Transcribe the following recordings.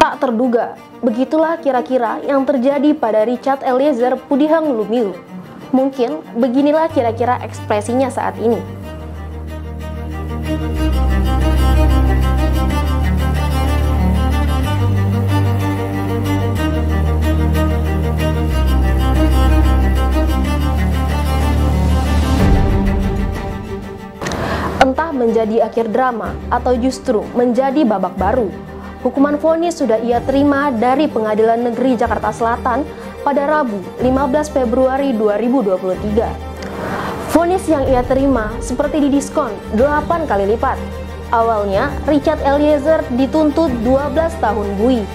Tak terduga, begitulah kira-kira yang terjadi pada Richard Eliezer Pudihang Lumiu. Mungkin beginilah kira-kira ekspresinya saat ini. Entah menjadi akhir drama atau justru menjadi babak baru, hukuman vonis sudah ia terima dari Pengadilan Negeri Jakarta Selatan pada Rabu 15 Februari 2023. Vonis yang ia terima seperti didiskon 8 kali lipat. Awalnya Richard Eliezer dituntut 12 tahun bui.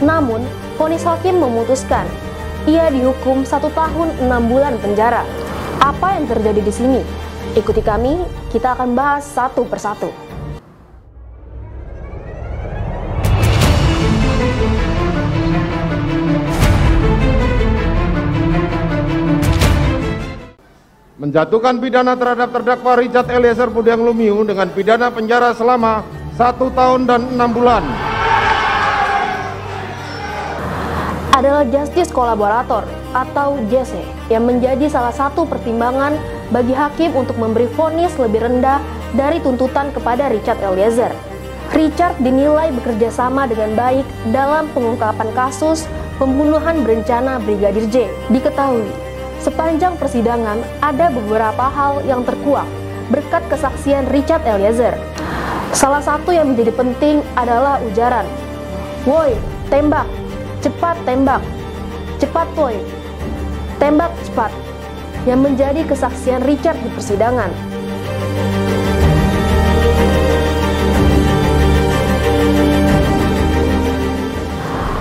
Namun, vonis hakim memutuskan ia dihukum 1 tahun 6 bulan penjara. Apa yang terjadi di sini? Ikuti kami, kita akan bahas satu persatu. Menjatuhkan pidana terhadap terdakwa Richard Eliezer Pudihang Lumiu dengan pidana penjara selama 1 tahun dan 6 bulan. Adalah justice kolaborator atau JC yang menjadi salah satu pertimbangan bagi hakim untuk memberi vonis lebih rendah dari tuntutan kepada Richard Eliezer. Richard dinilai bekerja sama dengan baik dalam pengungkapan kasus pembunuhan berencana Brigadir J. Diketahui, sepanjang persidangan ada beberapa hal yang terkuak berkat kesaksian Richard Eliezer. Salah satu yang menjadi penting adalah ujaran, "Woi, tembak, cepat tembak, cepat woi, tembak cepat," yang menjadi kesaksian Richard di persidangan.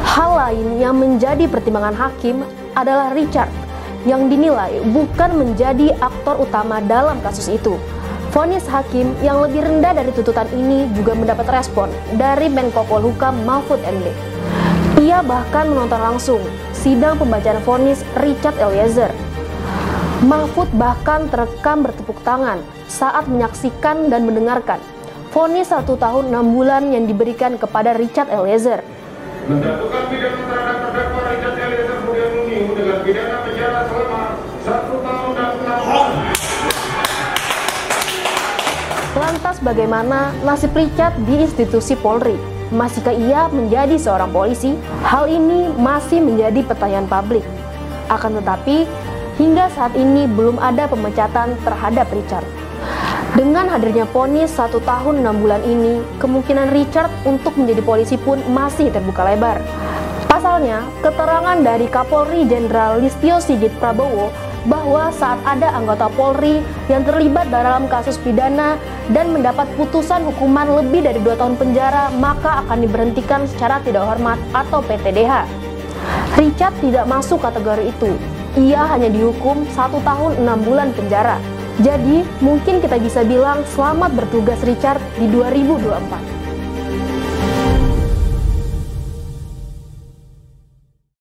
Hal lain yang menjadi pertimbangan hakim adalah Richard yang dinilai bukan menjadi aktor utama dalam kasus itu. Vonis hakim yang lebih rendah dari tuntutan ini juga mendapat respon dari Menko Polhukam Mahfud MD. Ia bahkan menonton langsung sidang pembacaan vonis Richard Eliezer. Mahfud bahkan terekam bertepuk tangan saat menyaksikan dan mendengarkan vonis 1 tahun 6 bulan yang diberikan kepada Richard Eliezer. Menjatuhkan pidana terhadap terdakwa Richard Eliezer Pudihang Lumiu dengan pidana penjara selama 1 tahun dan 6 bulan. Lantas bagaimana nasib Richard di institusi Polri? Masihkah ia menjadi seorang polisi? Hal ini masih menjadi pertanyaan publik. Akan tetapi, hingga saat ini belum ada pemecatan terhadap Richard. Dengan hadirnya vonis 1 tahun 6 bulan ini, kemungkinan Richard untuk menjadi polisi pun masih terbuka lebar. Pasalnya, keterangan dari Kapolri Jenderal Listio Sigit Prabowo bahwa saat ada anggota Polri yang terlibat dalam kasus pidana dan mendapat putusan hukuman lebih dari 2 tahun penjara, maka akan diberhentikan secara tidak hormat atau PTDH. Richard tidak masuk kategori itu. Ia hanya dihukum 1 tahun 6 bulan penjara. Jadi, mungkin kita bisa bilang selamat bertugas Richard di 2024.